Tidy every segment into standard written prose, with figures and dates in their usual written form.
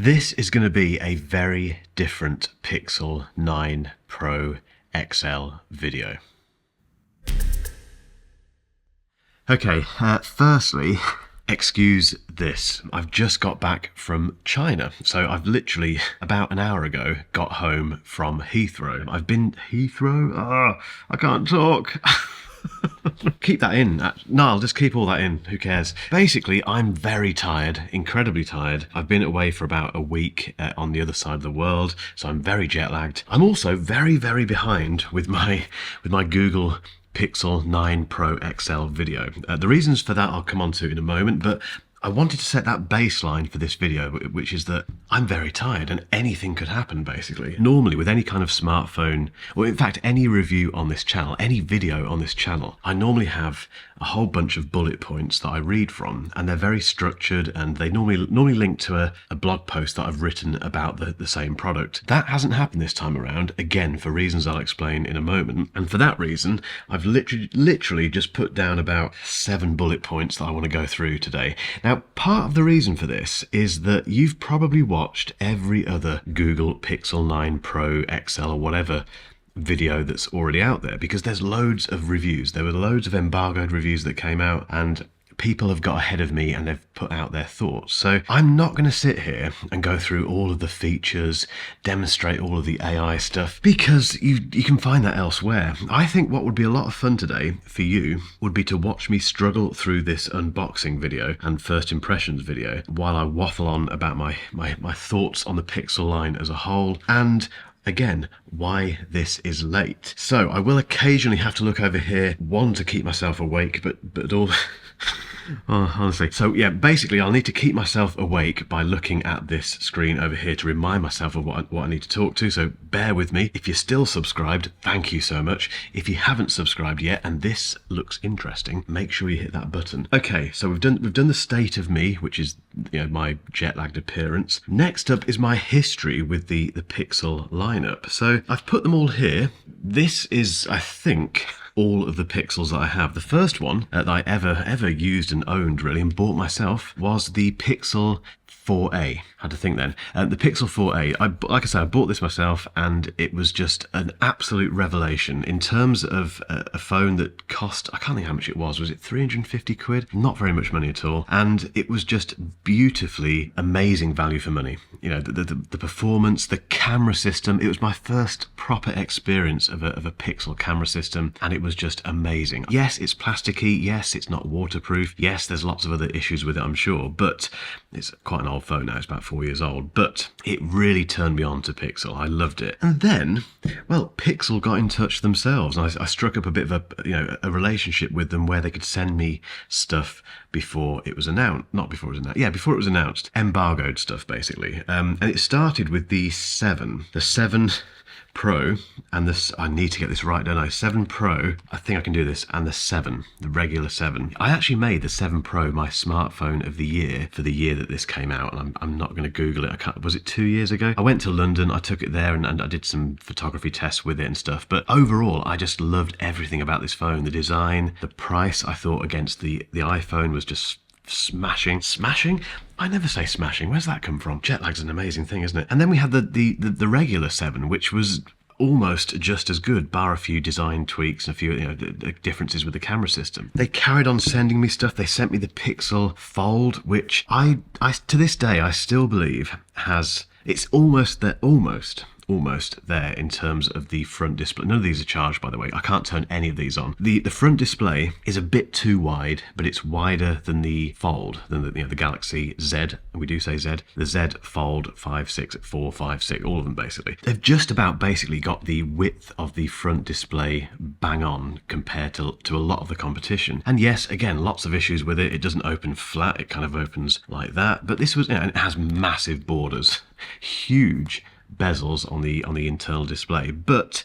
This is going to be a very different Pixel 9 Pro XL video. Okay, firstly, excuse this. I've just got back from China. So I've literally, about an hour ago, got home from Heathrow. I've been... Heathrow? I can't talk. Keep that in. No, I'll just keep all that in. Who cares? Basically, I'm very tired, incredibly tired. I've been away for about a week on the other side of the world, so I'm very jet lagged. I'm also very, very behind with my Google Pixel 9 Pro XL video. The reasons for that I'll come on to in a moment, but I wanted to set that baseline for this video, which is that I'm very tired and anything could happen, basically. Normally, with any kind of smartphone, or in fact, any review on this channel, any video on this channel, I normally have a whole bunch of bullet points that I read from, and they're very structured, and they normally link to a blog post that I've written about the same product. That hasn't happened this time around, again, for reasons I'll explain in a moment. And for that reason, I've literally just put down about 7 bullet points that I want to go through today. Now, part of the reason for this is that you've probably watched every other Google Pixel 9 Pro XL or whatever video that's already out there, because there's loads of reviews. There were loads of embargoed reviews that came out, and people have got ahead of me and they've put out their thoughts. So I'm not going to sit here and go through all of the features, demonstrate all of the AI stuff, because you can find that elsewhere. I think what would be a lot of fun today for you would be to watch me struggle through this unboxing video and first impressions video while I waffle on about my thoughts on the Pixel line as a whole, and again, why this is late. So I will occasionally have to look over here, one, to keep myself awake, but all... Oh, honestly. So yeah, basically I'll need to keep myself awake by looking at this screen over here to remind myself of what I need to talk to, so bear with me. If you're still subscribed, thank you so much. If you haven't subscribed yet and this looks interesting, make sure you hit that button. Okay, so we've done the state of me, which is, you know, my jet-lagged appearance. Next up is my history with the Pixel lineup. So I've put them all here. This is, I think, all of the Pixels that I have. The first one that I ever used and owned, really, and bought myself was the Pixel 4a. Had to think then. The Pixel 4a, like I said, I bought this myself, and it was just an absolute revelation in terms of a phone that cost, I can't think how much it was it 350 quid? Not very much money at all, and it was just beautifully amazing value for money. You know, the performance, the camera system. It was my first proper experience of a Pixel camera system, and it was just amazing. Yes, it's plasticky, yes, it's not waterproof, yes, there's lots of other issues with it, I'm sure, but it's quite an old phone now, it's about 4 years old, but it really turned me on to Pixel. I loved it. And then, well, Pixel got in touch themselves, and I struck up a bit of a relationship with them where they could send me stuff before it was announced. Not before it was announced. Yeah, before it was announced. Embargoed stuff, basically. And it started with the 7 Pro, and this, I need to get this right, don't I? 7 Pro, I think I can do this, and the 7, the regular 7. I actually made the 7 Pro my smartphone of the year for the year that this came out, and I'm not going to Google it. Was it 2 years ago? I went to London, I took it there, and I did some photography tests with it and stuff, but overall, I just loved everything about this phone. The design, the price, I thought against the iPhone was just smashing. I never say smashing. Where's that come from? Jet lag's an amazing thing, isn't it? And then we had the regular 7, which was almost just as good, bar a few design tweaks and a few, the differences with the camera system. They carried on sending me stuff. They sent me the Pixel Fold, which I to this day I still believe has, it's almost there in terms of the front display. None of these are charged, by the way. I can't turn any of these on. The front display is a bit too wide, but it's wider than the Fold, than the Galaxy Z, and we do say Z, the Z Fold 5, 6, 4, 5, 6, all of them basically. They've just about basically got the width of the front display bang on compared to a lot of the competition. And yes, again, lots of issues with it. It doesn't open flat, it kind of opens like that. But this was, and it has massive borders, huge bezels on the internal display, but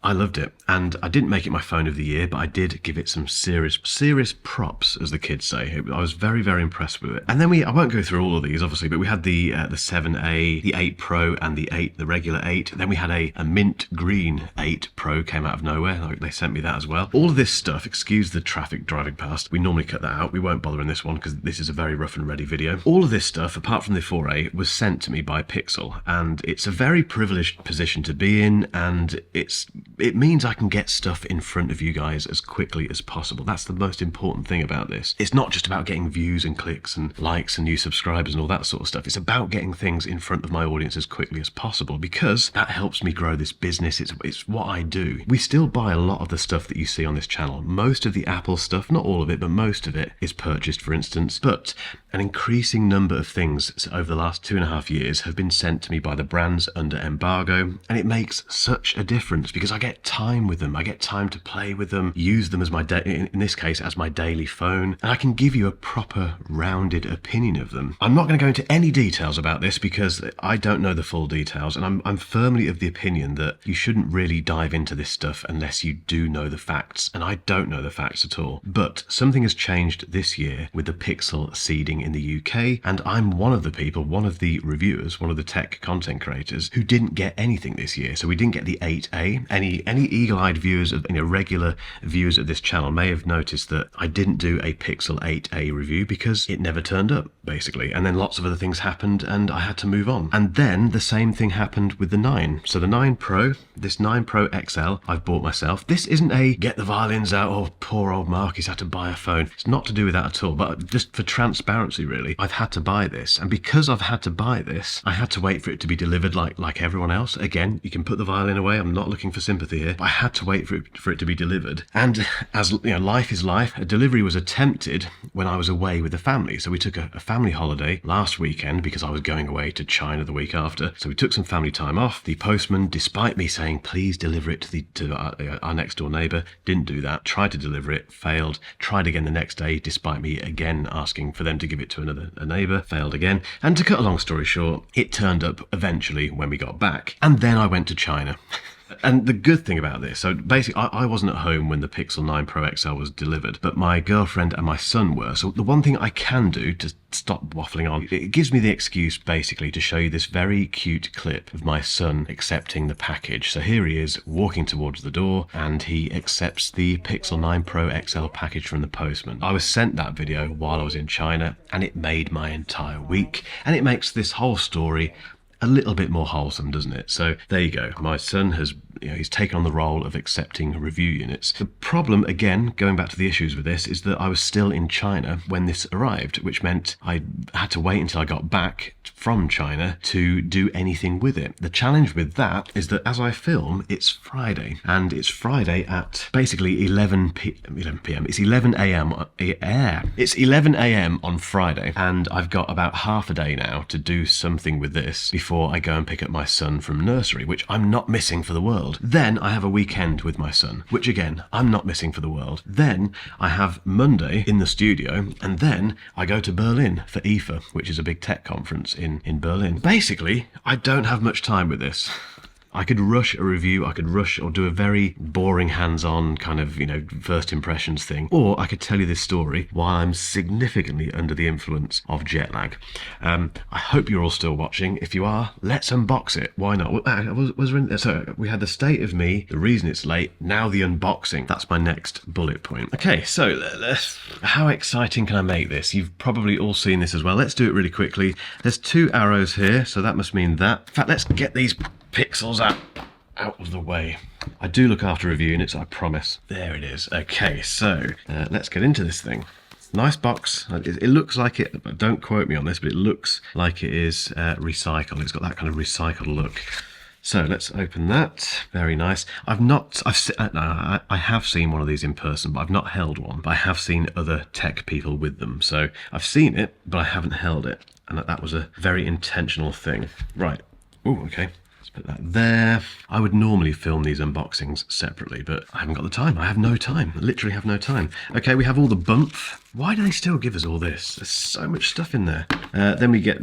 I loved it, and I didn't make it my phone of the year, but I did give it some serious props, as the kids say. I was very, very impressed with it. And then I won't go through all of these, obviously, but we had the 7A, the 8 Pro, and the regular 8. Then we had a mint green 8 Pro came out of nowhere. Like, they sent me that as well. All of this stuff, excuse the traffic driving past. We normally cut that out. We won't bother in this one because this is a very rough and ready video. All of this stuff, apart from the 4A, was sent to me by Pixel, and it's a very privileged position to be in, and it means I can get stuff in front of you guys as quickly as possible. That's the most important thing about this. It's not just about getting views and clicks and likes and new subscribers and all that sort of stuff. It's about getting things in front of my audience as quickly as possible, because that helps me grow this business. It's what I do. We still buy a lot of the stuff that you see on this channel. Most of the Apple stuff, not all of it, but most of it is purchased, for instance. But an increasing number of things over the last 2.5 years have been sent to me by the brands under embargo, and it makes such a difference because I get time with them. I get time to play with them, use them as in this case, as my daily phone, and I can give you a proper rounded opinion of them. I'm not going to go into any details about this because I don't know the full details, and I'm firmly of the opinion that you shouldn't really dive into this stuff unless you do know the facts, and I don't know the facts at all. But something has changed this year with the Pixel seeding in the UK, and I'm one of the people, one of the reviewers, one of the tech content creators who didn't get anything this year. So we didn't get the 8A. Any eagle-eyed viewers of, regular viewers of this channel may have noticed that I didn't do a Pixel 8A review because it never turned up, basically. And then lots of other things happened and I had to move on. And then the same thing happened with the 9. So the 9 Pro, this 9 Pro XL, I've bought myself. This isn't a get the violins out, oh, poor old Mark, he's had to buy a phone. It's not to do with that at all, but just for transparency, really, I've had to buy this. And because I've had to buy this, I had to wait for it to be delivered like everyone else. Again, you can put the violin away. I'm not looking for sympathy here, but I had to wait for it to be delivered. And as you know, life is life. A delivery was attempted when I was away with the family. So we took a family holiday last weekend because I was going away to China the week after. So we took some family time off. The postman, despite me saying, please deliver it to our next door neighbour, didn't do that. Tried to deliver it, failed. Tried again the next day, despite me again asking for them to give it to a neighbour, failed again. And to cut a long story short, it turned up eventually when we got back. And then I went to China. And the good thing about this, so basically I wasn't at home when the Pixel 9 Pro XL was delivered, but my girlfriend and my son were. So the one thing I can do to stop waffling on, it gives me the excuse basically to show you this very cute clip of my son accepting the package. So here he is walking towards the door and he accepts the Pixel 9 Pro XL package from the postman. I was sent that video while I was in China and it made my entire week, and it makes this whole story a little bit more wholesome, doesn't it? So there you go. My son has, he's taken on the role of accepting review units. The problem, again, going back to the issues with this, is that I was still in China when this arrived, which meant I had to wait until I got back from China to do anything with it. The challenge with that is that as I film, it's Friday, and it's Friday at basically 11 p.m. It's 11 a.m. It's 11 a.m. on Friday, and I've got about half a day now to do something with this before I go and pick up my son from nursery, which I'm not missing for the world. Then I have a weekend with my son, which again, I'm not missing for the world. Then I have Monday in the studio, and then I go to Berlin for IFA, which is a big tech conference in Berlin. Basically, I don't have much time with this. I could rush a review, I could rush or do a very boring hands-on kind of, first impressions thing, or I could tell you this story while I'm significantly under the influence of jet lag. I hope you're all still watching. If you are, let's unbox it. Why not? So we had the state of me, the reason it's late, now the unboxing. That's my next bullet point. Okay, so how exciting can I make this? You've probably all seen this as well. Let's do it really quickly. There's 2 arrows here, so that must mean that. In fact, let's get these Pixels out of the way. I do look after review units, I promise. There it is. Okay, so let's get into this thing. Nice box. It looks like it, don't quote me on this, but it looks like it is recycled. It's got that kind of recycled look. So let's open that. Very nice. I have seen one of these in person, but I've not held one. But I have seen other tech people with them. So I've seen it, but I haven't held it. And that was a very intentional thing. Right. Oh, okay. Put that there. I would normally film these unboxings separately, but I haven't got the time. I have no time. I literally have no time. Okay, we have all the bump. Why do they still give us all this? There's so much stuff in there. Then we get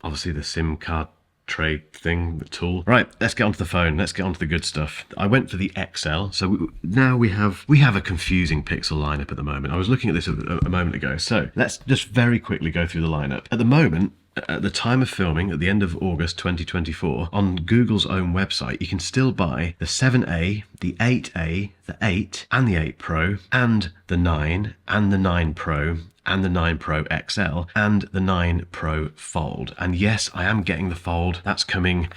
obviously the SIM card tray thing, the tool. Right, let's get onto the phone. Let's get onto the good stuff. I went for the XL. So now we have a confusing Pixel lineup at the moment. I was looking at this a moment ago. So let's just very quickly go through the lineup. At the moment, at the time of filming, at the end of August 2024, on Google's own website, you can still buy the 7A, the 8A, the 8, and the 8 Pro, and the 9, and the 9 Pro, and the 9 Pro XL, and the 9 Pro Fold. And yes, I am getting the Fold. That's coming.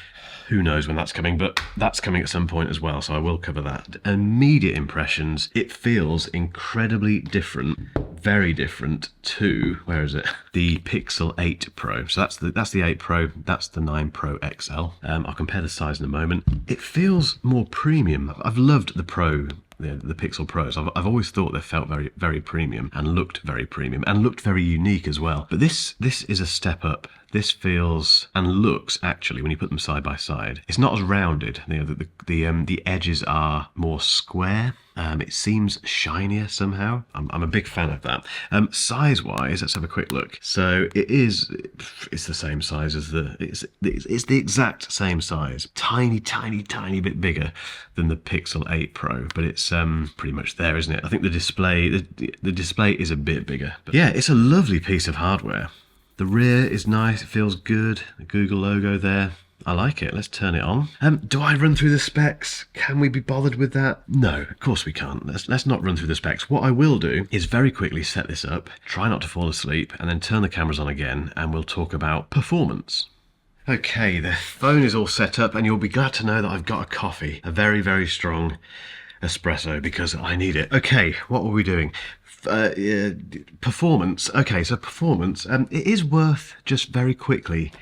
Who knows when that's coming, but that's coming at some point as well, so I will cover that. Immediate impressions, it feels incredibly different, very different to, where is it? The Pixel 8 Pro. So that's the 8 Pro, that's the 9 Pro XL. I'll compare the size in a moment. It feels more premium. I've loved the Pro. The Pixel Pros. I've always thought they felt very, very premium and looked very premium and looked very unique as well. But this is a step up. This feels and looks, actually, when you put them side by side, it's not as rounded. The edges are more square. It seems shinier somehow. I'm a big fan of that. Size-wise, let's have a quick look. So it's the same size as it's the exact same size. Tiny, tiny, tiny bit bigger than the Pixel 8 Pro, but it's pretty much there, isn't it? I think the display is a bit bigger. But yeah, it's a lovely piece of hardware. The rear is nice, it feels good. The Google logo there. I like it. Let's turn it on. Do I run through the specs? Can we be bothered with that? No, of course we can't. Let's not run through the specs. What I will do is very quickly set this up, try not to fall asleep, and then turn the cameras on again, and we'll talk about performance. Okay, the phone is all set up, and you'll be glad to know that I've got a coffee, a very, very strong espresso, because I need it. Okay, what were we doing? Performance. Okay, so performance. It is worth just very quickly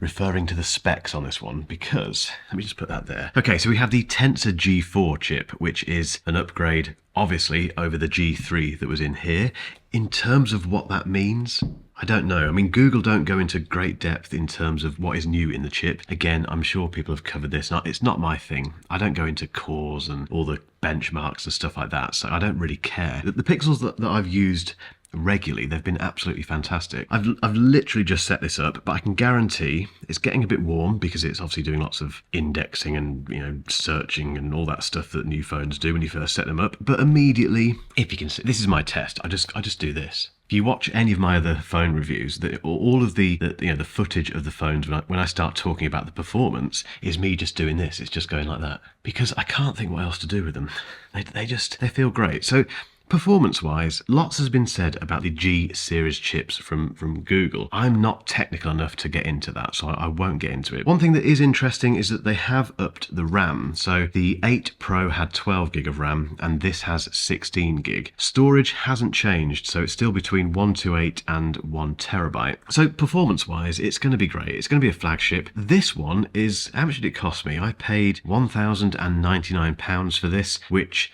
referring to the specs on this one, because let me just put that there. Okay, so we have the Tensor G4 chip, which is an upgrade, obviously, over the G3 that was in here. In terms of what that means, I don't know. I mean, Google don't go into great depth in terms of what is new in the chip. Again, I'm sure people have covered this. It's not my thing. I don't go into cores and all the benchmarks and stuff like that, so I don't really care. The pixels that I've used regularly, they've been absolutely fantastic. I've literally just set this up, but I can guarantee it's getting a bit warm because it's obviously doing lots of indexing and searching and all that stuff that new phones do when you first set them up. But immediately, if you can see, this is my test. I just do this. If you watch any of my other phone reviews, all of the footage of the phones when I start talking about the performance is me just doing this. It's just going like that because I can't think what else to do with them. They feel great. So performance-wise, lots has been said about the G series chips from Google. I'm not technical enough to get into that, so I won't get into it. One thing that is interesting is that they have upped the RAM. So the 8 Pro had 12 gig of RAM, and this has 16 gig. Storage hasn't changed, so it's still between 128 and 1 terabyte. So performance-wise, it's going to be great. It's going to be a flagship. This one is, how much did it cost me? I paid £1,099 for this, which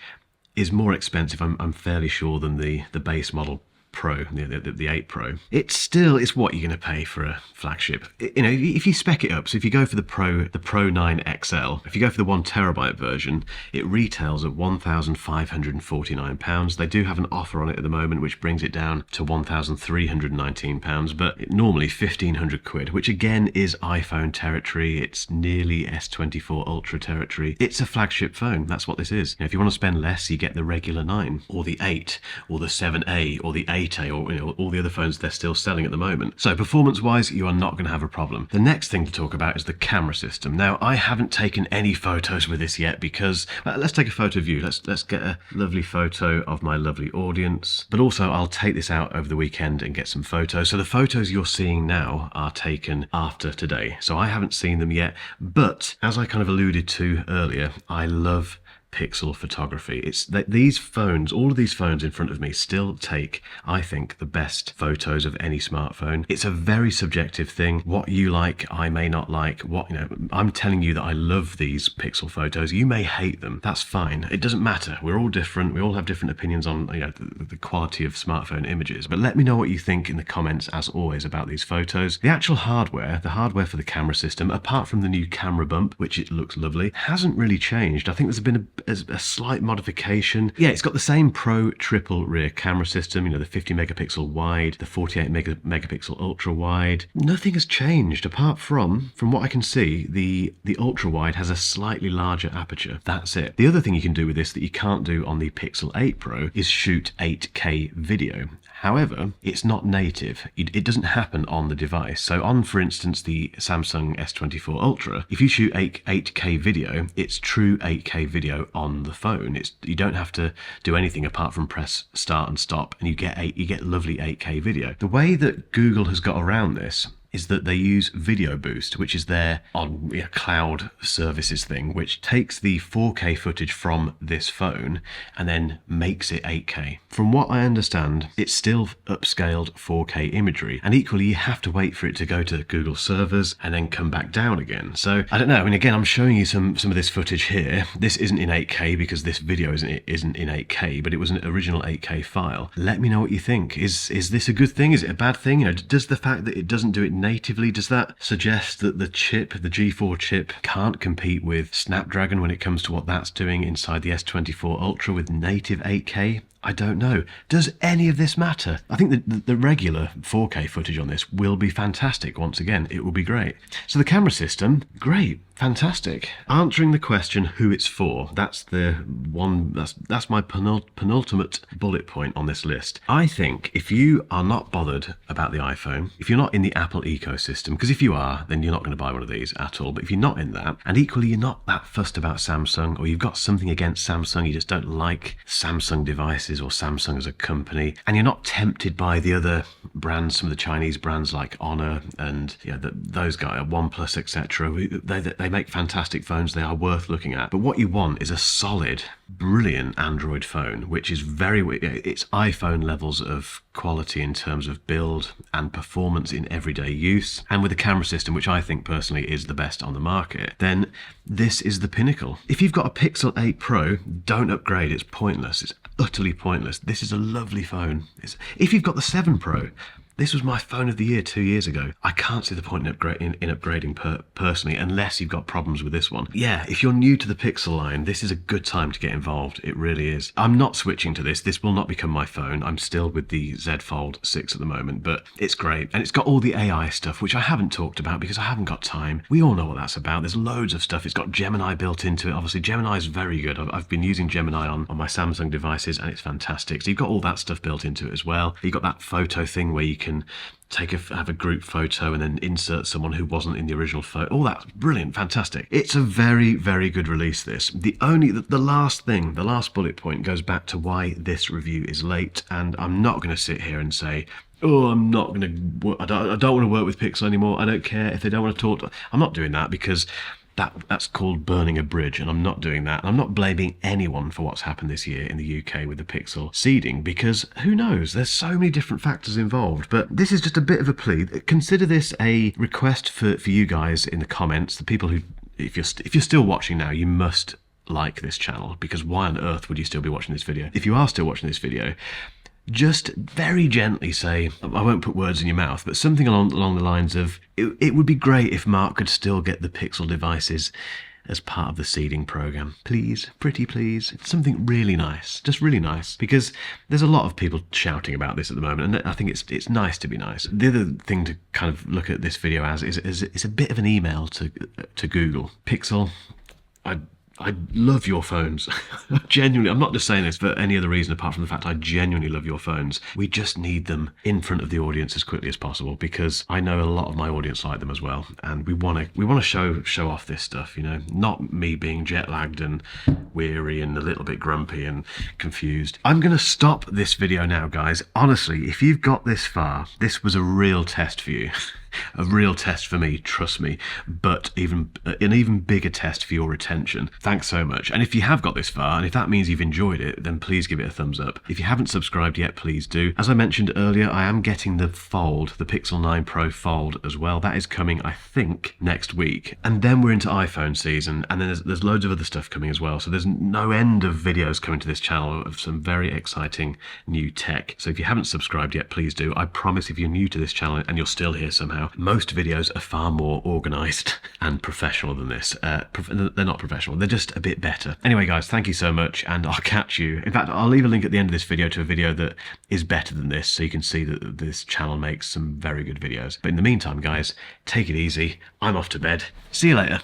is more expensive, I'm fairly sure, than the base model Pro, the 8 Pro. It's what you're going to pay for a flagship. If you spec it up, so if you go for the Pro 9 XL, if you go for the 1 terabyte version, it retails at £1,549. They do have an offer on it at the moment, which brings it down to £1,319, but normally 1,500 quid, which again is iPhone territory. It's nearly S24 Ultra territory. It's a flagship phone. That's what this is. If you want to spend less, you get the regular 9 or the 8 or the 7A or the 8A or all the other phones they're still selling at the moment. So performance-wise, you are not going to have a problem. The next thing to talk about is the camera system. Now, I haven't taken any photos with this yet because let's take a photo of you. Let's get a lovely photo of my lovely audience. But also, I'll take this out over the weekend and get some photos. So the photos you're seeing now are taken after today. So I haven't seen them yet. But as I kind of alluded to earlier, I love pixel photography. It's that these phones, all of these phones in front of me still take, I think, the best photos of any smartphone. It's a very subjective thing. What you like, I may not like. I'm telling you that I love these pixel photos. You may hate them. That's fine. It doesn't matter. We're all different. We all have different opinions on the quality of smartphone images. But let me know what you think in the comments, as always, about these photos. The actual hardware, the hardware for the camera system, apart from the new camera bump, which it looks lovely, hasn't really changed. I think there's been a slight modification. Yeah, it's got the same Pro triple rear camera system, you know, the 50 megapixel wide, the 48 megapixel ultra wide. Nothing has changed apart from what I can see, the ultra wide has a slightly larger aperture. That's it. The other thing you can do with this that you can't do on the Pixel 8 Pro is shoot 8K video. However, it's not native. It doesn't happen on the device. So on, for instance, the Samsung S24 Ultra, if you shoot 8K video, it's true 8K video on the phone. You don't have to do anything apart from press start and stop, and you get lovely 8K video. The way that Google has got around this is that they use Video Boost, which is their cloud services thing, which takes the 4K footage from this phone and then makes it 8K. From what I understand, it's still upscaled 4K imagery, and equally you have to wait for it to go to Google servers and then come back down again. So I don't know. I mean, again, I'm showing you some of this footage here. This isn't in 8K because this video isn't in 8K, but it was an original 8K file. Let me know what you think. Is this a good thing? Is it a bad thing? You know, does the fact that it doesn't do it natively, does that suggest that the G4 chip can't compete with Snapdragon when it comes to what that's doing inside the S24 Ultra with native 8K? I don't know. Does any of this matter? I think that the regular 4K footage on this will be fantastic. Once again, it will be great. So the camera system, great, fantastic. Answering the question who it's for, that's the one, that's my penultimate bullet point on this list. I think if you are not bothered about the iPhone, if you're not in the Apple ecosystem, because if you are, then you're not going to buy one of these at all. But if you're not in that, and equally you're not that fussed about Samsung, or you've got something against Samsung, you just don't like Samsung devices or Samsung as a company, and you're not tempted by the other brands, some of the Chinese brands like Honor and those guys, OnePlus, etc. They make fantastic phones. They are worth looking at. But what you want is a solid, brilliant Android phone, which is it's iPhone levels of quality in terms of build and performance in everyday use, and with a camera system which I think personally is the best on the market, then this is the pinnacle. If you've got a Pixel 8 Pro, don't upgrade. It's pointless. It's utterly pointless. This is a lovely phone. If you've got the 7 Pro, this was my phone of the year 2 years ago. I can't see the point in upgrading personally, unless you've got problems with this one. Yeah, if you're new to the Pixel line, this is a good time to get involved. It really is. I'm not switching to this. This will not become my phone. I'm still with the Z Fold 6 at the moment, but it's great. And it's got all the AI stuff, which I haven't talked about because I haven't got time. We all know what that's about. There's loads of stuff. It's got Gemini built into it. Obviously, Gemini is very good. I've been using Gemini on my Samsung devices, and it's fantastic. So you've got all that stuff built into it as well. You've got that photo thing where you can have a group photo and then insert someone who wasn't in the original photo. All that's brilliant, fantastic. It's a very, very good release, this. The last bullet point goes back to why this review is late, and I'm not going to sit here and say, oh, I don't want to work with Pixel anymore. I don't care if they don't want to talk. I'm not doing that because that's called burning a bridge, and I'm not doing that. I'm not blaming anyone for what's happened this year in the UK with the Pixel seeding, because who knows? There's so many different factors involved. But this is just a bit of a plea. Consider this a request for you guys in the comments, the people who, if you're still watching now, you must like this channel, because why on earth would you still be watching this video? If you are still watching this video, just very gently say, I won't put words in your mouth, but something along the lines of, it would be great if Mark could still get the Pixel devices as part of the seeding program. Please, pretty please. It's something really nice, just really nice, because there's a lot of people shouting about this at the moment, and I think it's nice to be nice. The other thing to kind of look at this video as is a bit of an email to Google. Pixel, I love your phones. Genuinely, I'm not just saying this for any other reason apart from the fact I genuinely love your phones. We just need them in front of the audience as quickly as possible, because I know a lot of my audience like them as well, and we want to show off this stuff, you know, not me being jet lagged and weary and a little bit grumpy and confused. I'm going to stop this video now, guys. Honestly, if you've got this far, this was a real test for you. A real test for me, trust me, but an even bigger test for your retention. Thanks so much. And if you have got this far, and if that means you've enjoyed it, then please give it a thumbs up. If you haven't subscribed yet, please do. As I mentioned earlier, I am getting the Pixel 9 Pro Fold as well. That is coming, I think, next week. And then we're into iPhone season, and then there's loads of other stuff coming as well. So there's no end of videos coming to this channel of some very exciting new tech. So if you haven't subscribed yet, please do. I promise if you're new to this channel and you're still here somehow, Most videos are far more organised and professional than this. They're not professional, they're just a bit better. Anyway guys, thank you so much, and I'll catch you. In fact, I'll leave a link at the end of this video to a video that is better than this, so you can see that this channel makes some very good videos. But in the meantime guys, take it easy. I'm off to bed. See you later.